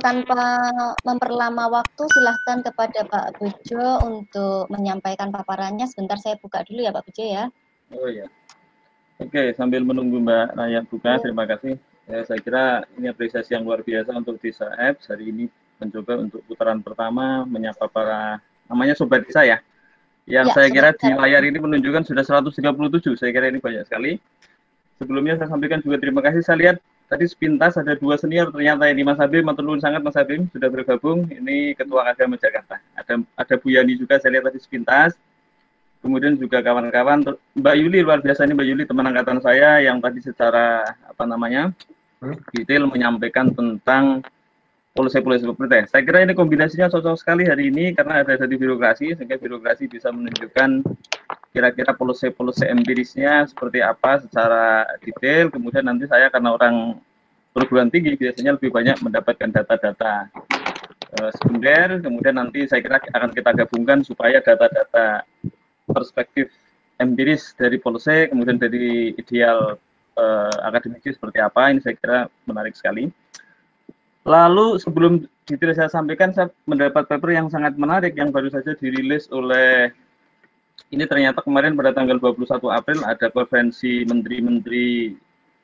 Tanpa memperlama waktu, silahkan kepada Pak Bejo untuk menyampaikan paparannya. Sebentar saya buka dulu ya Pak Bejo ya. Oh ya. Oke, sambil menunggu Mbak Naya buka, terima kasih. Saya kira ini apresiasi yang luar biasa untuk Desa Apps. Hari ini mencoba untuk putaran pertama menyapa para, namanya Sobat Desa ya. Yang saya kira di layar ini menunjukkan sudah 137, saya kira ini banyak sekali. Sebelumnya saya sampaikan juga terima kasih, saya lihat tadi sepintas ada 2 senior ternyata ini Mas Habib, matur nuwun sangat Mas Habib sudah bergabung, ini Ketua Agama Jakarta. Ada Bu Yani juga saya lihat tadi sepintas. Kemudian juga kawan-kawan, Mbak Yuli luar biasa ini, Mbak Yuli teman angkatan saya yang tadi secara detail menyampaikan tentang polisi-polisi seperti. Saya kira ini kombinasinya cocok sekali hari ini karena ada dari birokrasi, sehingga birokrasi bisa menunjukkan kira-kira polisi-polisi empirisnya seperti apa secara detail. Kemudian nanti saya karena orang perguruan tinggi biasanya lebih banyak mendapatkan data-data sekunder. Kemudian nanti saya kira akan kita gabungkan supaya data-data perspektif empiris dari polisi, kemudian dari ideal akademiknya seperti apa, ini saya kira menarik sekali. Lalu sebelum detail saya sampaikan, saya mendapat paper yang sangat menarik yang baru saja dirilis oleh, ini ternyata kemarin pada tanggal 21 April ada konferensi menteri-menteri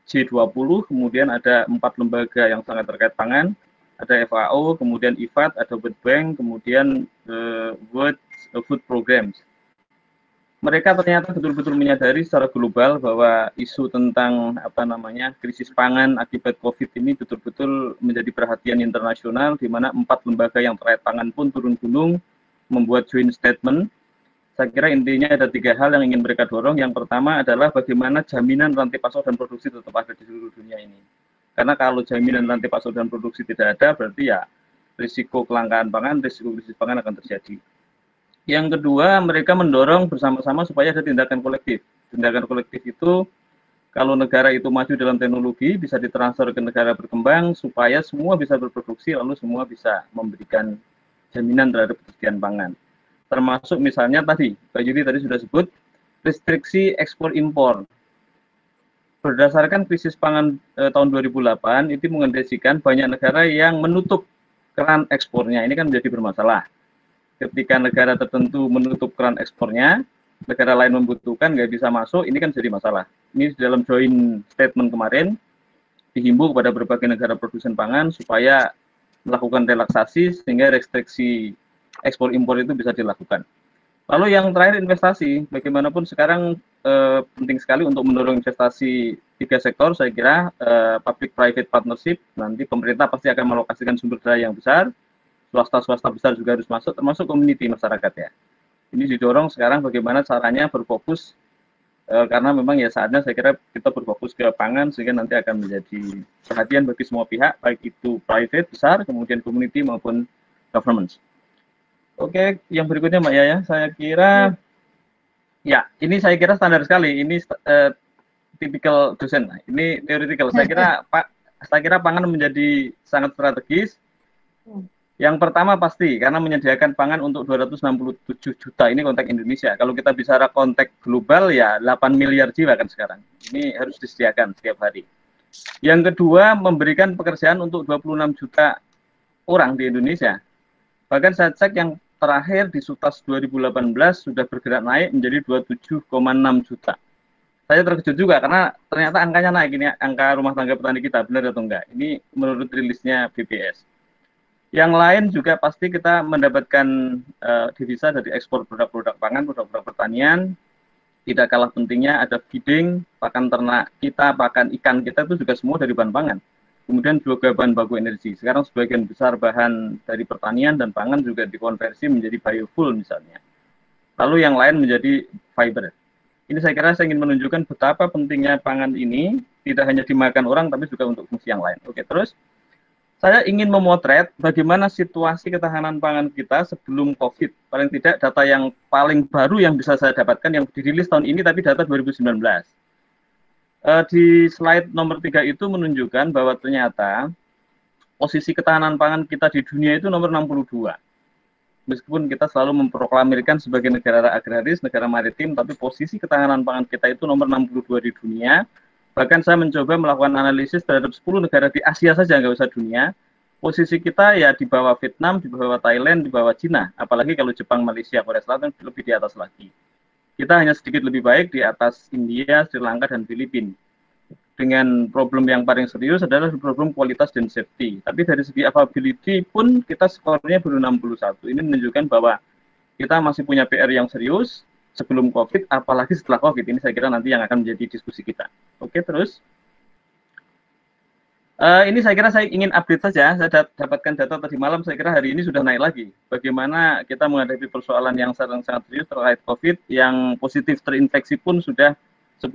G20, kemudian ada 4 lembaga yang sangat terkait pangan, ada FAO, kemudian IFAD, ada World Bank, kemudian World Food Programs. Mereka ternyata betul-betul menyadari secara global bahwa isu tentang krisis pangan akibat COVID ini betul-betul menjadi perhatian internasional, di mana 4 lembaga yang terkait pangan pun turun gunung membuat joint statement. Saya kira intinya ada 3 hal yang ingin mereka dorong. Yang pertama adalah bagaimana jaminan rantai pasok dan produksi tetap ada di seluruh dunia ini. Karena kalau jaminan rantai pasok dan produksi tidak ada, berarti ya risiko kelangkaan pangan, risiko krisis pangan akan terjadi. Yang kedua, mereka mendorong bersama-sama supaya ada tindakan kolektif. Tindakan kolektif itu, kalau negara itu maju dalam teknologi, bisa ditransfer ke negara berkembang, supaya semua bisa berproduksi, lalu semua bisa memberikan jaminan terhadap ketersediaan pangan. Termasuk misalnya tadi, Pak Yudi tadi sudah sebut, restriksi ekspor-impor. Berdasarkan krisis pangan tahun 2008, itu mengendesikan banyak negara yang menutup keran ekspornya. Ini kan menjadi bermasalah. Ketika negara tertentu menutup keran ekspornya, negara lain membutuhkan, nggak bisa masuk, ini kan jadi masalah. Ini dalam joint statement kemarin, dihimbau kepada berbagai negara produsen pangan supaya melakukan relaksasi sehingga restriksi ekspor-impor itu bisa dilakukan. Lalu yang terakhir investasi, bagaimanapun sekarang penting sekali untuk mendorong investasi 3 sektor, saya kira public-private partnership, nanti pemerintah pasti akan melokasikan sumber daya yang besar, swasta besar juga harus masuk, termasuk community masyarakat ya. Ini didorong sekarang bagaimana caranya berfokus, karena memang ya saatnya saya kira kita berfokus ke pangan, sehingga nanti akan menjadi perhatian bagi semua pihak, baik itu private besar, kemudian community maupun government. Oke, yang berikutnya Mbak Yaya, saya kira, ya ini saya kira standar sekali, ini tipikal dosen, ini theoretical. Saya kira pangan menjadi sangat strategis. Yang pertama pasti, karena menyediakan pangan untuk 267 juta, ini konteks Indonesia. Kalau kita bicara konteks global, ya 8 miliar jiwa kan sekarang. Ini harus disediakan setiap hari. Yang kedua, memberikan pekerjaan untuk 26 juta orang di Indonesia. Bahkan saya cek yang terakhir di SUTAS 2018 sudah bergerak naik menjadi 27,6 juta. Saya terkejut juga karena ternyata angkanya naik, ini angka rumah tangga petani kita, benar atau enggak? Ini menurut rilisnya BPS. Yang lain juga pasti kita mendapatkan devisa dari ekspor produk-produk pangan, produk-produk pertanian. Tidak kalah pentingnya ada feeding, pakan ternak kita, pakan ikan kita itu juga semua dari bahan pangan. Kemudian juga bahan baku energi. Sekarang sebagian besar bahan dari pertanian dan pangan juga dikonversi menjadi biofuel misalnya. Lalu yang lain menjadi fiber. Ini saya kira saya ingin menunjukkan betapa pentingnya pangan ini tidak hanya dimakan orang tapi juga untuk fungsi yang lain. Oke, terus saya ingin memotret bagaimana situasi ketahanan pangan kita sebelum COVID. Paling tidak data yang paling baru yang bisa saya dapatkan yang dirilis tahun ini tapi data 2019. Di slide nomor 3 itu menunjukkan bahwa ternyata posisi ketahanan pangan kita di dunia itu nomor 62. Meskipun kita selalu memproklamirkan sebagai negara agraris, negara maritim, tapi posisi ketahanan pangan kita itu nomor 62 di dunia. Bahkan saya mencoba melakukan analisis terhadap 10 negara di Asia saja, nggak usah dunia, posisi kita ya di bawah Vietnam, di bawah Thailand, di bawah Cina. Apalagi kalau Jepang, Malaysia, Korea Selatan lebih di atas lagi. Kita hanya sedikit lebih baik di atas India, Sri Lanka, dan Filipina. Dengan problem yang paling serius adalah problem kualitas dan safety. Tapi dari segi availability pun kita skornya baru 61. Ini menunjukkan bahwa kita masih punya PR yang serius sebelum COVID, apalagi setelah COVID. Ini saya kira nanti yang akan menjadi diskusi kita. Oke, terus. Ini saya kira saya ingin update saja. Saya dapatkan data tadi malam, saya kira hari ini sudah naik lagi. Bagaimana kita menghadapi persoalan yang sangat serius terkait COVID, yang positif terinfeksi pun sudah 10.000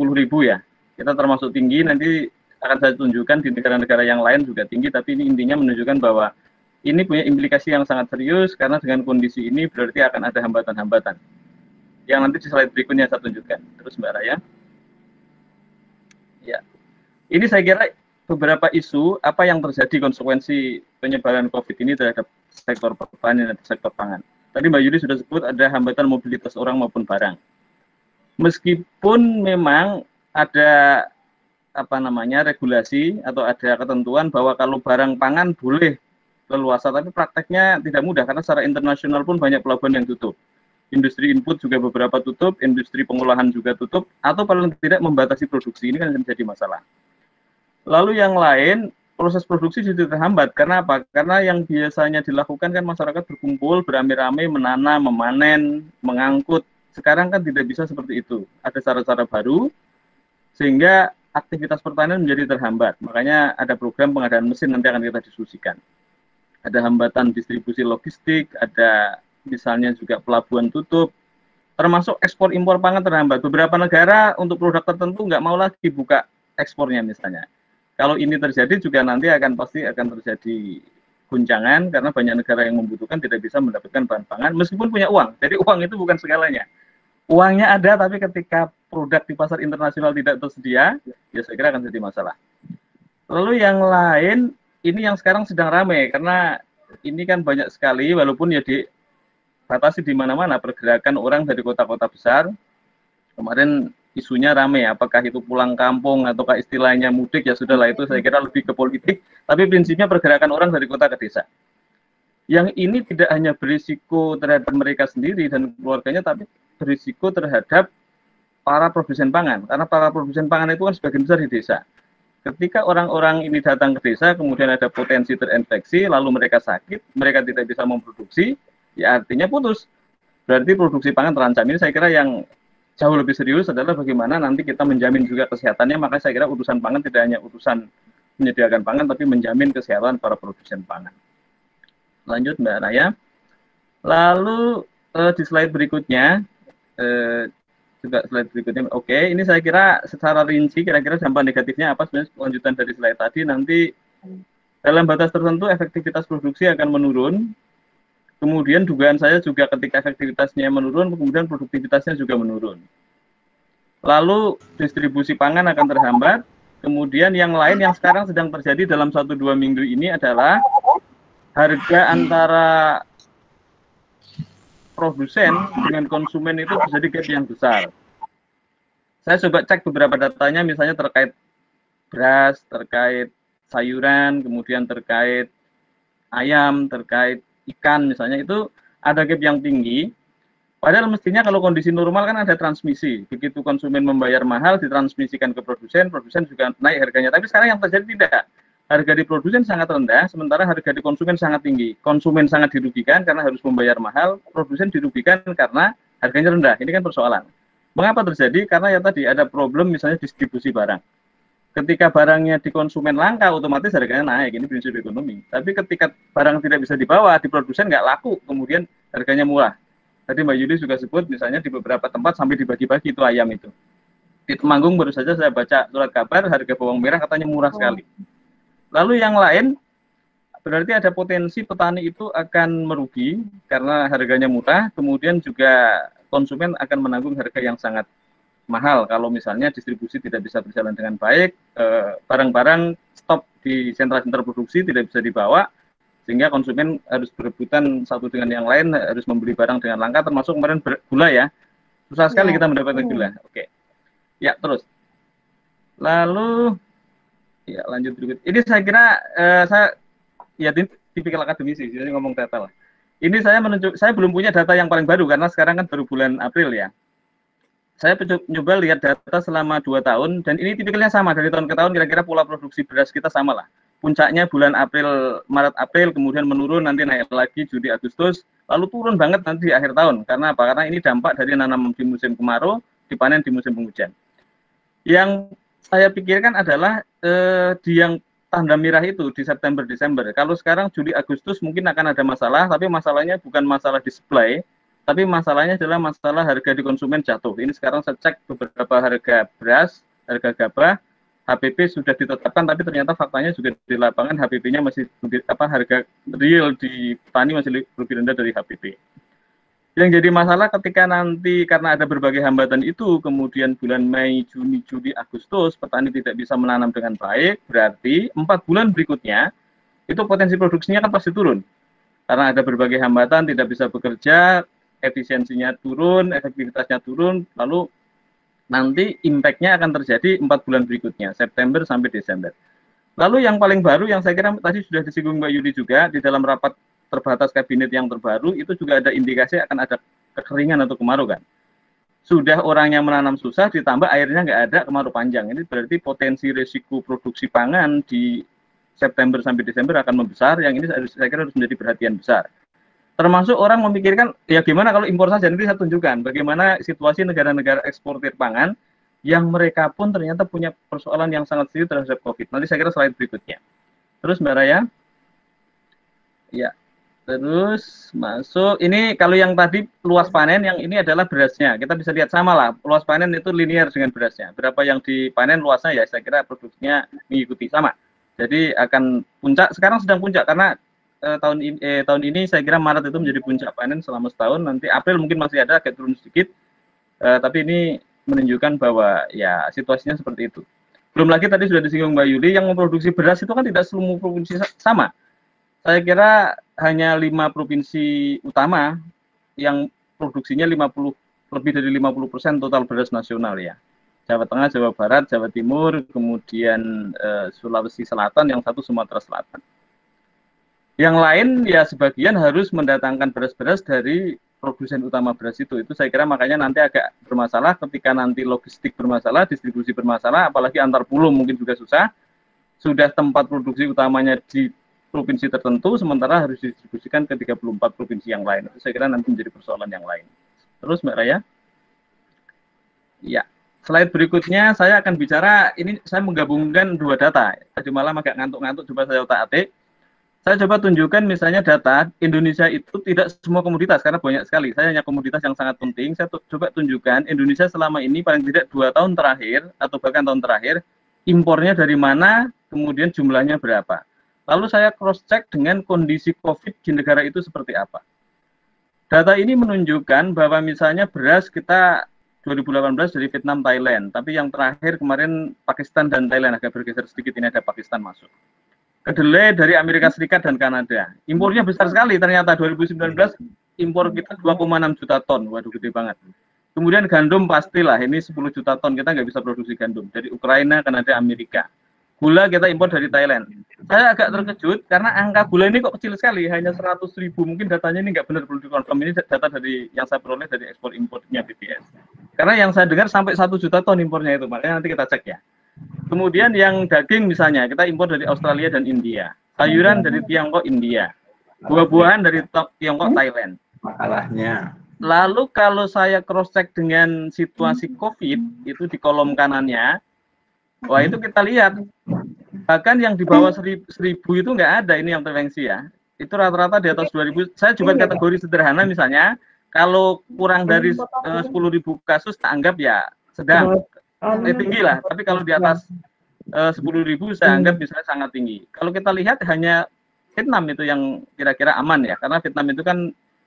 ya. Kita termasuk tinggi, nanti akan saya tunjukkan di negara-negara yang lain juga tinggi, tapi ini intinya menunjukkan bahwa ini punya implikasi yang sangat serius, karena dengan kondisi ini berarti akan ada hambatan-hambatan. Yang nanti di slide berikutnya saya tunjukkan. Terus Mbak Raya. Ya. Ini saya kira beberapa isu apa yang terjadi konsekuensi penyebaran COVID ini terhadap sektor pertanian dan sektor pangan. Tadi Mbak Yudi sudah sebut ada hambatan mobilitas orang maupun barang. Meskipun memang ada regulasi atau ada ketentuan bahwa kalau barang pangan boleh leluasa, tapi prakteknya tidak mudah karena secara internasional pun banyak pelabuhan yang tutup. Industri input juga beberapa tutup, industri pengolahan juga tutup, atau paling tidak membatasi produksi. Ini kan menjadi masalah. Lalu yang lain, proses produksi juga terhambat. Karena apa? Karena yang biasanya dilakukan kan masyarakat berkumpul, beramai-ramai, menanam, memanen, mengangkut. Sekarang kan tidak bisa seperti itu. Ada cara-cara baru, sehingga aktivitas pertanian menjadi terhambat. Makanya ada program pengadaan mesin, nanti akan kita diskusikan. Ada hambatan distribusi logistik, ada misalnya juga pelabuhan tutup, termasuk ekspor impor pangan terhambat. Beberapa negara untuk produk tertentu nggak mau lagi buka ekspornya misalnya. Kalau ini terjadi juga nanti pasti akan terjadi guncangan karena banyak negara yang membutuhkan tidak bisa mendapatkan bahan pangan meskipun punya uang. Jadi uang itu bukan segalanya. Uangnya ada tapi ketika produk di pasar internasional tidak tersedia, ya saya kira akan jadi masalah. Lalu yang lain, ini yang sekarang sedang ramai karena ini kan banyak sekali walaupun ya dibatasi di mana-mana pergerakan orang dari kota-kota besar. Kemarin isunya ramai, apakah itu pulang kampung ataukah istilahnya mudik, ya sudahlah itu saya kira lebih ke politik, tapi prinsipnya pergerakan orang dari kota ke desa. Yang ini tidak hanya berisiko terhadap mereka sendiri dan keluarganya, tapi berisiko terhadap para produsen pangan, karena para produsen pangan itu kan sebagian besar di desa. Ketika orang-orang ini datang ke desa, kemudian ada potensi terinfeksi, lalu mereka sakit, mereka tidak bisa memproduksi, ya artinya putus. Berarti produksi pangan terancam. Ini saya kira yang jauh lebih serius adalah bagaimana nanti kita menjamin juga kesehatannya, maka saya kira urusan pangan tidak hanya urusan menyediakan pangan, tapi menjamin kesehatan para produsen pangan. Lanjut Mbak Raya. Lalu di slide berikutnya, juga slide berikutnya, oke, ini saya kira secara rinci, kira-kira dampak negatifnya apa sebenarnya lanjutan dari slide tadi, nanti dalam batas tertentu efektivitas produksi akan menurun, kemudian dugaan saya juga ketika efektivitasnya menurun, kemudian produktivitasnya juga menurun. Lalu distribusi pangan akan terhambat, kemudian yang lain yang sekarang sedang terjadi dalam 1-2 minggu ini adalah harga antara produsen dengan konsumen itu terjadi gap yang besar. Saya coba cek beberapa datanya, misalnya terkait beras, terkait sayuran, kemudian terkait ayam, terkait ikan misalnya, itu ada gap yang tinggi. Padahal mestinya kalau kondisi normal kan ada transmisi. Begitu konsumen membayar mahal, ditransmisikan ke produsen, produsen juga naik harganya. Tapi sekarang yang terjadi tidak. Harga di produsen sangat rendah, sementara harga di konsumen sangat tinggi. Konsumen sangat dirugikan karena harus membayar mahal, produsen dirugikan karena harganya rendah. Ini kan persoalan. Mengapa terjadi? Karena ya tadi ada problem misalnya distribusi barang. Ketika barangnya di konsumen langka, otomatis harganya naik. Ini prinsip ekonomi. Tapi ketika barang tidak bisa dibawa, di produsen nggak laku, kemudian harganya murah. Tadi Mbak Yudi juga sebut, misalnya di beberapa tempat sampai dibagi-bagi itu ayam itu. Di Temanggung baru saja saya baca surat kabar, harga bawang merah katanya murah sekali. Lalu yang lain, berarti ada potensi petani itu akan merugi karena harganya murah, kemudian juga konsumen akan menanggung harga yang sangat mahal kalau misalnya distribusi tidak bisa berjalan dengan baik, barang-barang stop di sentra-sentra produksi tidak bisa dibawa, sehingga konsumen harus berebutan satu dengan yang lain, harus membeli barang dengan langka, termasuk kemarin gula ya, susah sekali kita mendapatkan gula. Oke, ya terus, lalu ya lanjut berikut. Ini saya kira saya ya tipikal akademisi, jadi ngomong data lah. Ini saya belum punya data yang paling baru karena sekarang kan baru bulan April ya. Saya coba lihat data selama 2 tahun dan ini tipikalnya sama dari tahun ke tahun, kira-kira pola produksi beras kita sama lah. Puncaknya bulan Maret April, kemudian menurun, nanti naik lagi Juli Agustus, lalu turun banget nanti di akhir tahun. Karena apa? Karena ini dampak dari nanam di musim kemarau, dipanen di musim penghujan. Yang saya pikirkan adalah di yang tanda merah itu di September Desember. Kalau sekarang Juli Agustus mungkin akan ada masalah, tapi masalahnya bukan masalah di supply, tapi masalahnya adalah masalah harga di konsumen jatuh. Ini sekarang saya cek beberapa harga beras, harga gabah, HPP sudah ditetapkan, tapi ternyata faktanya juga di lapangan HPP-nya masih harga real di petani masih lebih rendah dari HPP. Yang jadi masalah ketika nanti karena ada berbagai hambatan itu, kemudian bulan Mei, Juni, Juli, Agustus, petani tidak bisa menanam dengan baik, berarti 4 bulan berikutnya itu potensi produksinya kan pasti turun. Karena ada berbagai hambatan, tidak bisa bekerja, efisiensinya turun, efektivitasnya turun, lalu nanti impact-nya akan terjadi 4 bulan berikutnya, September sampai Desember. Lalu yang paling baru yang saya kira tadi sudah disinggung Mbak Yudi juga, di dalam rapat terbatas kabinet yang terbaru, itu juga ada indikasi akan ada kekeringan atau kemarau kan. Sudah orang yang menanam susah, ditambah airnya nggak ada, kemarau panjang. Ini berarti potensi risiko produksi pangan di September sampai Desember akan membesar, yang ini saya kira harus menjadi perhatian besar. Termasuk orang memikirkan, ya gimana kalau impor saja, nanti saya tunjukkan bagaimana situasi negara-negara eksportir pangan yang mereka pun ternyata punya persoalan yang sangat serius terhadap COVID. Nanti saya kira slide berikutnya. Terus Mbak Raya. Ya, terus masuk, ini kalau yang tadi luas panen, yang ini adalah berasnya. Kita bisa lihat sama lah, luas panen itu linear dengan berasnya. Berapa yang dipanen luasnya ya saya kira produksinya mengikuti sama. Jadi akan puncak, sekarang sedang puncak karena tahun ini saya kira Maret itu menjadi puncak panen selama setahun, nanti April mungkin masih ada agak turun sedikit, tapi ini menunjukkan bahwa ya situasinya seperti itu. Belum lagi tadi sudah disinggung Mbak Yuli, yang memproduksi beras itu kan tidak seluruh provinsi sama. Saya kira hanya 5 provinsi utama yang produksinya lebih dari 50% total beras nasional ya. Jawa Tengah, Jawa Barat, Jawa Timur, kemudian Sulawesi Selatan, yang satu Sumatera Selatan. Yang lain ya sebagian harus mendatangkan beras-beras dari produsen utama beras itu. Itu saya kira makanya nanti agak bermasalah ketika nanti logistik bermasalah, distribusi bermasalah, apalagi antar pulau mungkin juga susah. Sudah tempat produksi utamanya di provinsi tertentu, sementara harus didistribusikan ke 34 provinsi yang lain. Itu saya kira nanti menjadi persoalan yang lain. Terus Mbak Raya? Ya, slide berikutnya saya akan bicara, ini saya menggabungkan 2 data. Tadi malam agak ngantuk-ngantuk, coba saya otak-atik. Saya coba tunjukkan misalnya data Indonesia itu tidak semua komoditas karena banyak sekali. Saya hanya komoditas yang sangat penting. Saya coba tunjukkan Indonesia selama ini paling tidak 2 tahun terakhir atau bahkan tahun terakhir impornya dari mana, kemudian jumlahnya berapa. Lalu saya cross check dengan kondisi COVID di negara itu seperti apa. Data ini menunjukkan bahwa misalnya beras kita 2018 dari Vietnam, Thailand, tapi yang terakhir kemarin Pakistan dan Thailand, agak bergeser sedikit, ini ada Pakistan masuk. Kedelai dari Amerika Serikat dan Kanada. Impornya besar sekali ternyata 2019 impor kita 2,6 juta ton. Waduh gede banget. Kemudian gandum pastilah ini 10 juta ton, kita nggak bisa produksi gandum. Dari Ukraina, Kanada, Amerika. Gula kita impor dari Thailand. Saya agak terkejut karena angka gula ini kok kecil sekali, hanya 100.000. Mungkin datanya ini nggak benar, perlu dikonfirm. Ini data dari yang saya peroleh dari ekspor impornya BPS. Karena yang saya dengar sampai 1 juta ton impornya itu, makanya nanti kita cek ya. Kemudian yang daging misalnya, kita impor dari Australia dan India. Sayuran dari Tiongkok, India. Buah-buahan dari Tiongkok, Thailand. Makalahnya. Lalu kalau saya cross-check dengan situasi COVID, itu di kolom kanannya, wah itu kita lihat. Bahkan yang di bawah 1.000 itu nggak ada ini yang intervensi ya. Itu rata-rata di atas 2.000. Saya coba kategori sederhana misalnya, kalau kurang dari 10.000 kasus, tak anggap ya sedang. Tinggi lah, tapi kalau di atas 10.000 saya anggap misalnya sangat tinggi. Kalau kita lihat hanya Vietnam itu yang kira-kira aman ya, karena Vietnam itu kan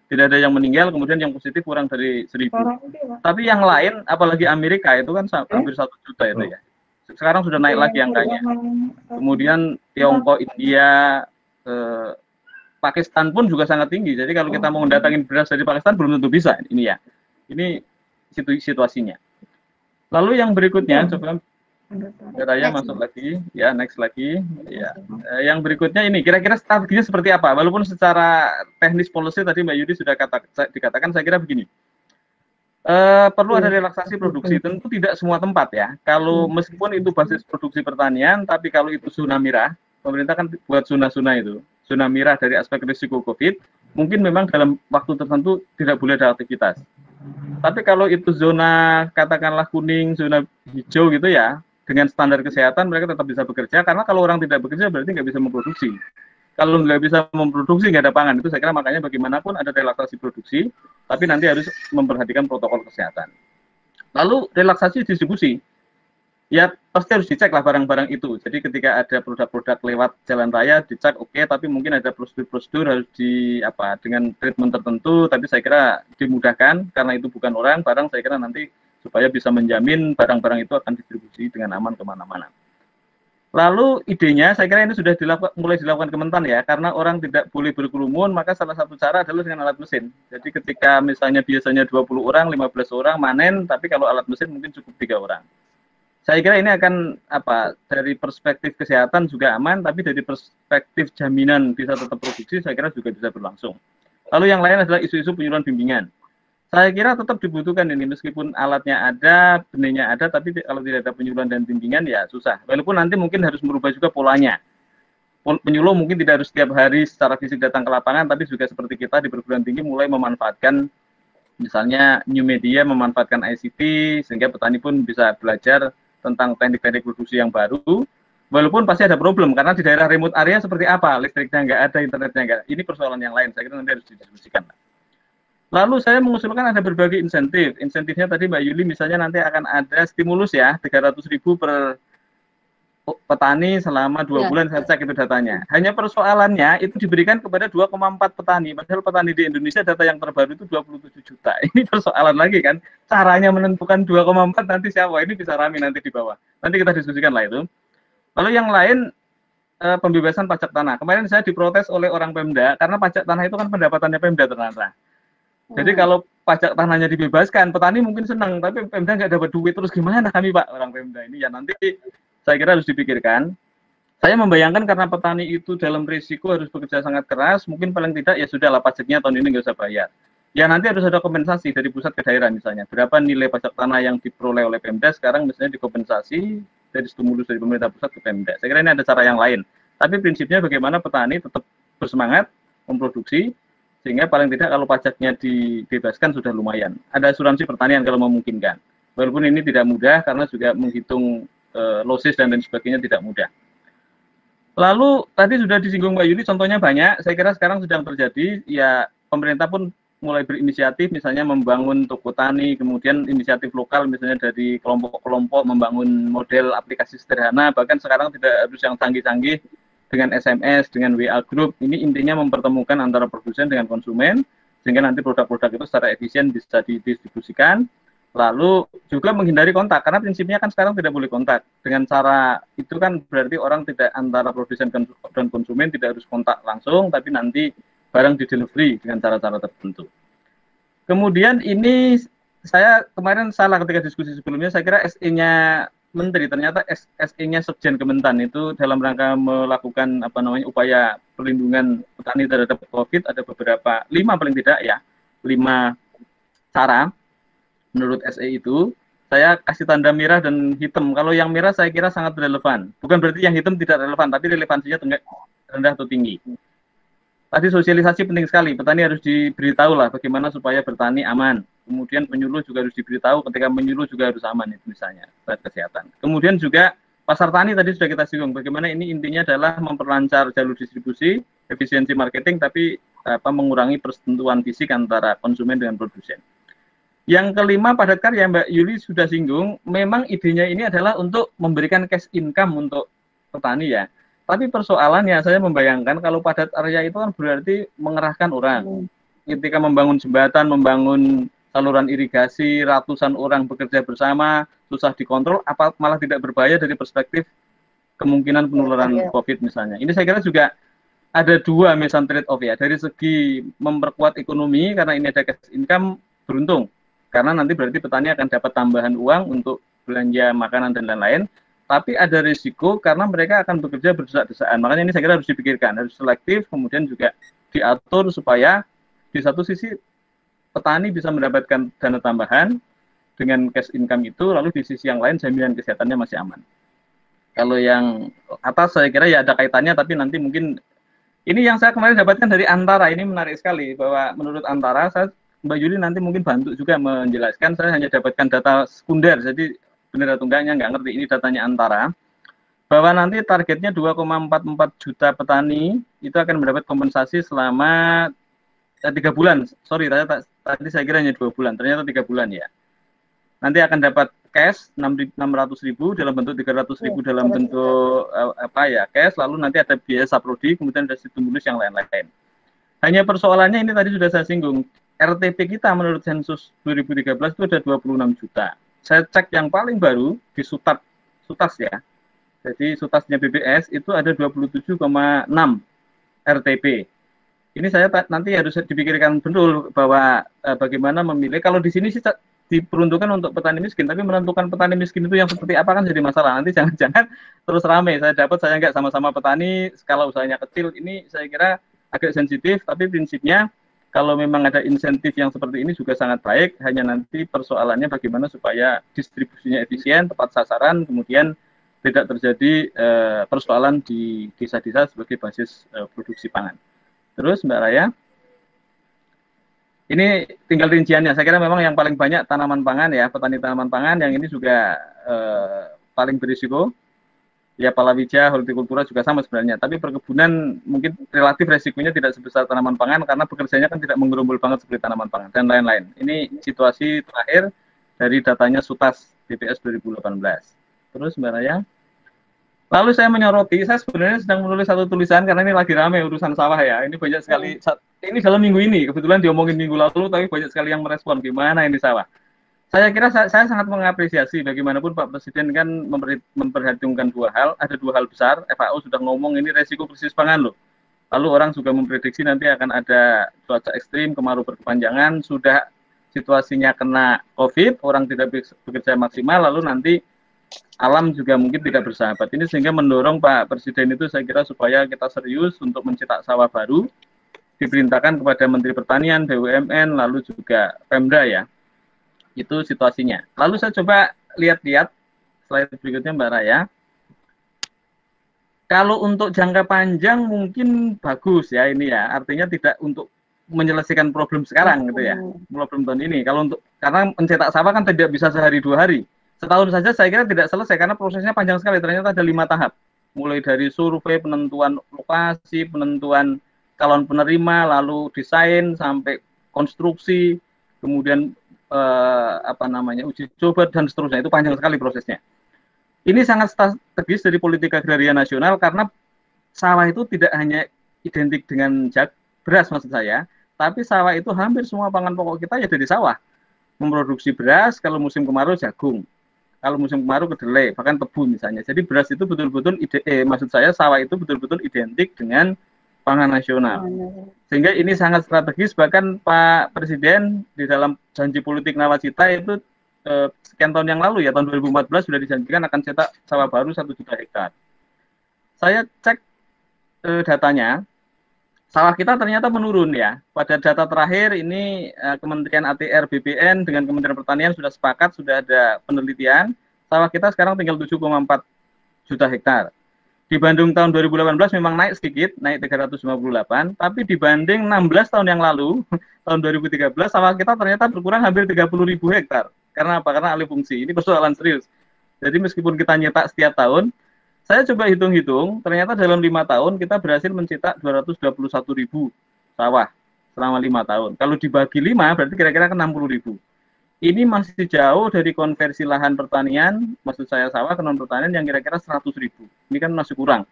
tidak ada yang meninggal, kemudian yang positif kurang dari 1.000. Tapi yang lain, apalagi Amerika itu kan hampir 1 juta itu ya. Sekarang sudah naik lagi angkanya. Kemudian Tiongkok, India, Pakistan pun juga sangat tinggi. Jadi kalau kita mau mendatangin beras dari Pakistan belum tentu bisa ini ya. Ini situasinya. Lalu yang berikutnya, coba Raya masuk lagi, ya next lagi, ya. Yang berikutnya ini, kira-kira strateginya seperti apa? Walaupun secara teknis policy tadi Mbak Yudi sudah dikatakan, saya kira begini. Perlu ada relaksasi produksi, tentu tidak semua tempat ya. Kalau meskipun itu basis produksi pertanian, tapi kalau itu zona merah, pemerintah kan buat zona-zona itu, zona merah dari aspek risiko COVID, mungkin memang dalam waktu tertentu tidak boleh ada aktivitas. Tapi kalau itu zona katakanlah kuning, zona hijau gitu ya, dengan standar kesehatan mereka tetap bisa bekerja, karena kalau orang tidak bekerja berarti nggak bisa memproduksi. Kalau nggak bisa memproduksi nggak ada pangan, itu saya kira makanya bagaimanapun ada relaksasi produksi, tapi nanti harus memperhatikan protokol kesehatan. Lalu relaksasi distribusi, ya pasti harus dicek lah barang-barang itu. Jadi ketika ada produk-produk lewat jalan raya dicek oke, tapi mungkin ada prosedur-prosedur harus dengan treatment tertentu, tapi saya kira dimudahkan karena itu bukan orang, barang saya kira nanti supaya bisa menjamin barang-barang itu akan distribusi dengan aman kemana-mana. Lalu idenya saya kira ini sudah mulai dilakukan Kementan ya, karena orang tidak boleh berkerumun, maka salah satu cara adalah dengan alat mesin. Jadi ketika misalnya biasanya 20 orang, 15 orang manen, tapi kalau alat mesin mungkin cukup 3 orang. Saya kira ini akan dari perspektif kesehatan juga aman, tapi dari perspektif jaminan bisa tetap produksi saya kira juga bisa berlangsung. Lalu yang lain adalah isu-isu penyuluhan bimbingan. Saya kira tetap dibutuhkan ini, meskipun alatnya ada, benihnya ada, tapi kalau tidak ada penyuluhan dan bimbingan ya susah. Walaupun nanti mungkin harus merubah juga polanya. Penyuluh mungkin tidak harus setiap hari secara fisik datang ke lapangan, tapi juga seperti kita di perguruan tinggi mulai memanfaatkan misalnya new media, memanfaatkan ICT, sehingga petani pun bisa belajar tentang teknik-teknik produksi yang baru. Walaupun pasti ada problem, karena di daerah remote area seperti apa, listriknya nggak ada, internetnya nggak ada. Ini persoalan yang lain, saya kira nanti harus didiskusikan. Lalu saya mengusulkan ada berbagai insentif. Insentifnya tadi Mbak Yuli misalnya nanti akan ada stimulus ya, 300.000 per petani selama 2 bulan, saya cek itu datanya. Hanya persoalannya itu diberikan kepada 2,4 petani, padahal petani di Indonesia data yang terbaru itu 27 juta. Ini persoalan lagi kan, caranya menentukan 2,4 nanti siapa, ini bisa rame nanti di bawah. Nanti kita diskusikan lah itu. Lalu yang lain, pembebasan pajak tanah. Kemarin saya diprotes oleh orang Pemda, karena pajak tanah itu kan pendapatannya Pemda ternyata. Jadi kalau pajak tanahnya dibebaskan, petani mungkin senang, tapi Pemda nggak dapat duit, terus gimana kami Pak, orang Pemda ini? Ya nanti saya kira harus dipikirkan. Saya membayangkan karena petani itu dalam risiko harus bekerja sangat keras, mungkin paling tidak ya sudahlah pajaknya tahun ini nggak usah bayar. Ya nanti harus ada kompensasi dari pusat ke daerah misalnya. Berapa nilai pajak tanah yang diperoleh oleh Pemda, sekarang misalnya dikompensasi dari stimulus dari pemerintah pusat ke Pemda. Saya kira ini ada cara yang lain. Tapi prinsipnya bagaimana petani tetap bersemangat memproduksi, sehingga paling tidak kalau pajaknya dibebaskan sudah lumayan. Ada asuransi pertanian kalau memungkinkan. Walaupun ini tidak mudah karena juga menghitung losses dan lain sebagainya tidak mudah. Lalu tadi sudah disinggung Mbak Yuli, contohnya banyak. Saya kira sekarang sedang terjadi, ya pemerintah pun mulai berinisiatif, misalnya membangun toko tani, kemudian inisiatif lokal, misalnya dari kelompok-kelompok membangun model aplikasi sederhana, bahkan sekarang tidak harus yang canggih-canggih, dengan SMS, dengan WA Group, ini intinya mempertemukan antara produsen dengan konsumen, sehingga nanti produk-produk itu secara efisien bisa didistribusikan, lalu juga menghindari kontak, karena prinsipnya kan sekarang tidak boleh kontak. Dengan cara itu kan berarti orang tidak antara produsen dan konsumen tidak harus kontak langsung, tapi nanti barang di delivery dengan cara-cara tertentu. Kemudian ini saya kemarin salah ketika diskusi sebelumnya, saya kira SE-nya Menteri, ternyata SE-nya Sekjen Kementan itu dalam rangka melakukan upaya perlindungan petani terhadap COVID, ada beberapa, 5 paling tidak ya, 5 cara menurut SE itu. Saya kasih tanda merah dan hitam. Kalau yang merah saya kira sangat relevan. Bukan berarti yang hitam tidak relevan, tapi relevansinya rendah atau tinggi. Tadi sosialisasi penting sekali, petani harus diberitahu lah bagaimana supaya bertani aman. Kemudian penyuluh juga harus diberitahu, ketika menyuluh juga harus aman itu misalnya, kesehatan. Kemudian juga pasar tani tadi sudah kita singgung, bagaimana ini intinya adalah memperlancar jalur distribusi, efisiensi marketing, tapi mengurangi persentuhan fisik antara konsumen dengan produsen. Yang kelima, padat karya, Mbak Yuli sudah singgung, memang idenya ini adalah untuk memberikan cash income untuk petani ya. Tapi persoalannya saya membayangkan kalau padat area itu kan berarti mengerahkan orang. Ketika membangun jembatan, membangun saluran irigasi, ratusan orang bekerja bersama, susah dikontrol, apa malah tidak berbahaya dari perspektif kemungkinan penularan COVID misalnya. Ini saya kira juga ada dua misalnya trade off ya. Dari segi memperkuat ekonomi, karena ini ada cash income, beruntung. Karena nanti berarti petani akan dapat tambahan uang untuk belanja makanan dan lain-lain. tapi ada risiko karena mereka akan bekerja berdesak-desakan. Makanya ini saya kira harus dipikirkan, harus selektif, kemudian juga diatur supaya di satu sisi petani bisa mendapatkan dana tambahan dengan cash income itu, lalu di sisi yang lain jaminan kesehatannya masih aman. Kalau yang atas saya kira ya ada kaitannya, tapi nanti mungkin ini yang saya kemarin dapatkan dari Antara, ini menarik sekali bahwa menurut Antara, Mbak Yuli nanti mungkin bantu juga menjelaskan, saya hanya dapatkan data sekunder, jadi benar atau enggaknya nggak ngerti, ini datanya Antara, bahwa nanti targetnya 2,44 juta petani itu akan mendapat kompensasi selama 3 bulan, sorry tadi saya kira hanya 2 bulan, ternyata 3 bulan ya. Nanti akan dapat cash 600.000 dalam bentuk 300.000 dalam bentuk cash, lalu nanti ada biaya saprodi, kemudian ada stimulus yang lain-lain. Hanya persoalannya ini tadi sudah saya singgung, RTP kita menurut sensus 2013 itu ada 26 juta. Saya cek yang paling baru di Sutas ya. Jadi Sutasnya BBS itu ada 27,6 RTP. Ini saya nanti harus dipikirkan betul bahwa bagaimana memilih. Kalau di sini sih diperuntukkan untuk petani miskin, tapi menentukan petani miskin itu yang seperti apa kan jadi masalah. Nanti jangan-jangan terus rame. Saya nggak sama-sama petani, skala usahanya kecil. Ini saya kira agak sensitif, tapi prinsipnya kalau memang ada insentif yang seperti ini juga sangat baik, hanya nanti persoalannya bagaimana supaya distribusinya efisien, tepat sasaran, kemudian tidak terjadi persoalan di desa-desa sebagai basis produksi pangan. Terus Mbak Raya, ini tinggal rinciannya, saya kira memang yang paling banyak tanaman pangan ya, petani tanaman pangan, yang ini juga paling berisiko. Ya palawija, hortikultura juga sama sebenarnya, tapi perkebunan mungkin relatif resikonya tidak sebesar tanaman pangan karena bekerjanya kan tidak menggerombol banget seperti tanaman pangan dan lain-lain. Ini situasi terakhir dari datanya Sutas BPS 2018. Terus Mbak Raya, lalu saya menyoroti, saya sebenarnya sedang menulis satu tulisan karena ini lagi rame urusan sawah ya. Ini banyak sekali, ini dalam minggu ini, kebetulan diomongin minggu lalu, tapi banyak sekali yang merespon gimana ini sawah. Saya kira saya sangat mengapresiasi bagaimanapun Pak Presiden kan memperhitungkan dua hal, ada dua hal besar, FAO sudah ngomong ini resiko krisis pangan loh. Lalu orang juga memprediksi nanti akan ada cuaca ekstrim, kemarau berkepanjangan, sudah situasinya kena COVID, orang tidak bekerja maksimal, lalu nanti alam juga mungkin tidak bersahabat. Ini sehingga mendorong Pak Presiden itu saya kira supaya kita serius untuk mencetak sawah baru, diperintahkan kepada Menteri Pertanian, BUMN, lalu juga Pemda ya. Itu situasinya. Lalu saya coba lihat-lihat slide berikutnya Mbak Raya. Kalau untuk jangka panjang mungkin bagus ya ini ya, artinya tidak untuk menyelesaikan problem sekarang gitu ya, problem tahun ini. Kalau untuk karena mencetak sawah kan tidak bisa sehari 2 hari. Setahun saja saya kira tidak selesai karena prosesnya panjang sekali. Ternyata ada 5 tahap. Mulai dari survei, penentuan lokasi, penentuan calon penerima, lalu desain sampai konstruksi, kemudian uji coba dan seterusnya, itu panjang sekali prosesnya. Ini sangat strategis dari politik agraria nasional karena sawah itu tidak hanya identik dengan beras maksud saya, tapi sawah itu hampir semua pangan pokok kita ya dari sawah. Memproduksi beras, kalau musim kemarau jagung, kalau musim kemarau kedelai, bahkan tebu misalnya. Jadi beras itu betul-betul maksud saya sawah itu betul-betul identik dengan pangan nasional. Sehingga ini sangat strategis, bahkan Pak Presiden di dalam janji politik nawacita itu sekian tahun yang lalu ya, tahun 2014 sudah dijanjikan akan cetak sawah baru 1 juta hektar. Saya cek datanya, sawah kita ternyata menurun ya. Pada data terakhir ini Kementerian ATR BPN dengan Kementerian Pertanian sudah sepakat, sudah ada penelitian, sawah kita sekarang tinggal 7,4 juta hektar. Dibanding tahun 2018 memang naik sedikit, naik 358, tapi dibanding 16 tahun yang lalu, tahun 2013, sawah kita ternyata berkurang hampir 30.000 hektar. Karena apa? Karena alih fungsi. Ini persoalan serius. Jadi meskipun kita nyetak setiap tahun, saya coba hitung-hitung, ternyata dalam 5 tahun kita berhasil mencetak 221.000 sawah selama 5 tahun. Kalau dibagi 5, berarti kira-kira ke 60.000. Ini masih jauh dari konversi lahan pertanian, maksud saya sawah ke non pertanian yang kira-kira 100.000. Ini kan masih kurang.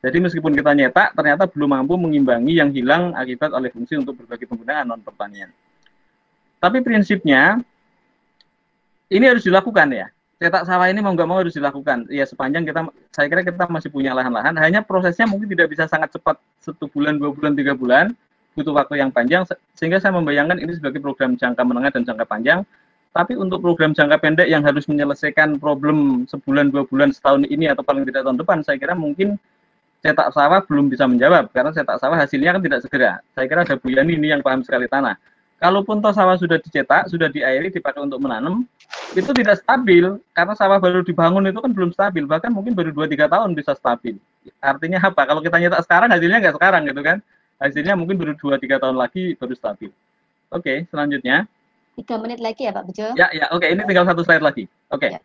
Jadi meskipun kita nyetak, ternyata belum mampu mengimbangi yang hilang akibat alih fungsi untuk berbagai penggunaan non pertanian. Tapi prinsipnya ini harus dilakukan ya. Cetak sawah ini mau nggak mau harus dilakukan. Ya sepanjang saya kira kita masih punya lahan-lahan. Hanya prosesnya mungkin tidak bisa sangat cepat, 1 bulan, 2 bulan, 3 bulan. Butuh waktu yang panjang, sehingga saya membayangkan ini sebagai program jangka menengah dan jangka panjang. Tapi untuk program jangka pendek yang harus menyelesaikan problem sebulan, 2 bulan, setahun ini atau paling tidak tahun depan, saya kira mungkin cetak sawah belum bisa menjawab, karena cetak sawah hasilnya kan tidak segera. Saya kira ada Bu Yani ini yang paham sekali tanah. Kalaupun toh sawah sudah dicetak, sudah diairi, dipakai untuk menanam, itu tidak stabil, karena sawah baru dibangun itu kan belum stabil, bahkan mungkin baru 2-3 tahun bisa stabil. Artinya apa? Kalau kita nyetak sekarang, hasilnya nggak sekarang gitu kan. Hasilnya mungkin baru 2-3 tahun lagi baru stabil. Oke, selanjutnya. 3 menit lagi ya Pak Bejo? Ya, oke, ini tinggal 1 slide lagi. Oke. Ya.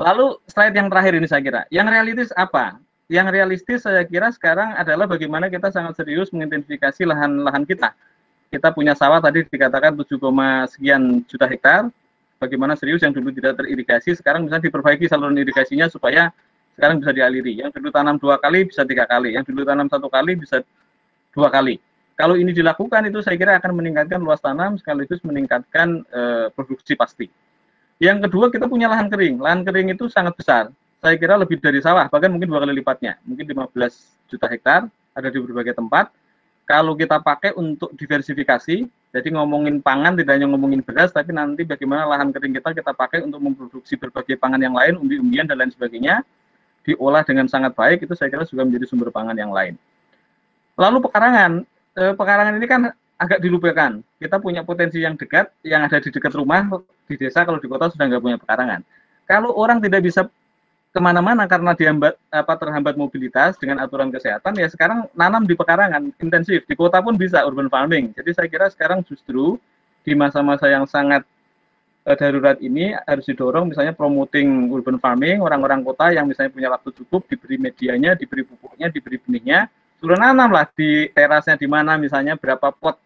Lalu slide yang terakhir ini saya kira, yang realistis apa? Yang realistis saya kira sekarang adalah bagaimana kita sangat serius mengidentifikasi lahan-lahan kita. Kita punya sawah tadi dikatakan 7, sekian juta hektar. Bagaimana serius yang dulu tidak teririgasi, sekarang bisa diperbaiki saluran irigasinya supaya sekarang bisa dialiri. Yang dulu tanam 2 kali bisa 3 kali, yang dulu tanam 1 kali bisa 2 kali. Kalau ini dilakukan itu saya kira akan meningkatkan luas tanam sekaligus meningkatkan produksi pasti. Yang kedua, kita punya lahan kering. Lahan kering itu sangat besar. Saya kira lebih dari sawah, bahkan mungkin 2 kali lipatnya. Mungkin 15 juta hektar, ada di berbagai tempat. Kalau kita pakai untuk diversifikasi, jadi ngomongin pangan tidak hanya ngomongin beras, tapi nanti bagaimana lahan kering kita pakai untuk memproduksi berbagai pangan yang lain, umbi-umbian dan lain sebagainya, diolah dengan sangat baik, itu saya kira juga menjadi sumber pangan yang lain. Lalu pekarangan ini kan agak dilupakan. Kita punya potensi yang dekat, yang ada di dekat rumah, di desa, kalau di kota sudah nggak punya pekarangan. Kalau orang tidak bisa kemana-mana karena terhambat mobilitas dengan aturan kesehatan, ya sekarang nanam di pekarangan intensif. Di kota pun bisa urban farming. Jadi saya kira sekarang justru di masa-masa yang sangat darurat ini harus didorong misalnya promoting urban farming, orang-orang kota yang misalnya punya waktu cukup, diberi medianya, diberi pupuknya, diberi benihnya, suruh nanam lah di terasnya di mana misalnya berapa pot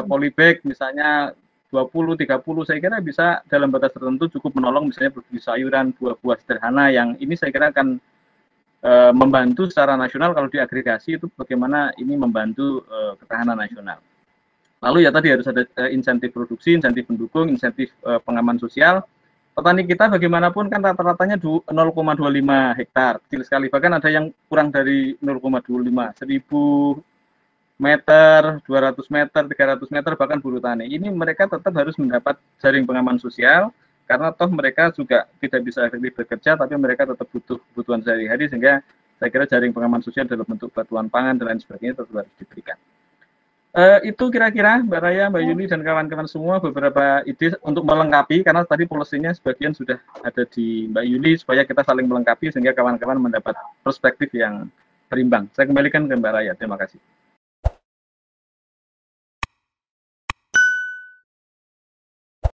polybag misalnya 20-30, saya kira bisa dalam batas tertentu cukup menolong misalnya produksi sayuran, buah-buah sederhana yang ini saya kira akan membantu secara nasional. Kalau diagregasi itu bagaimana ini membantu ketahanan nasional. Lalu ya tadi harus ada insentif produksi, insentif pendukung, insentif pengaman sosial. Petani kita bagaimanapun kan rata-ratanya 0,25 hektar, kecil sekali. Bahkan ada yang kurang dari 0,25, 1000 meter, 200 meter, 300 meter, bahkan buruh tani. Ini mereka tetap harus mendapat jaring pengaman sosial, karena toh mereka juga tidak bisa efektif bekerja, tapi mereka tetap butuh kebutuhan sehari-hari, sehingga saya kira jaring pengaman sosial dalam bentuk bantuan pangan dan lain sebagainya tetap harus diberikan. Itu kira-kira Mbak Raya, Mbak Yuni, dan kawan-kawan semua beberapa ide untuk melengkapi, karena tadi polisinya sebagian sudah ada di Mbak Yuni, supaya kita saling melengkapi, sehingga kawan-kawan mendapat perspektif yang berimbang. Saya kembalikan ke Mbak Raya, terima kasih.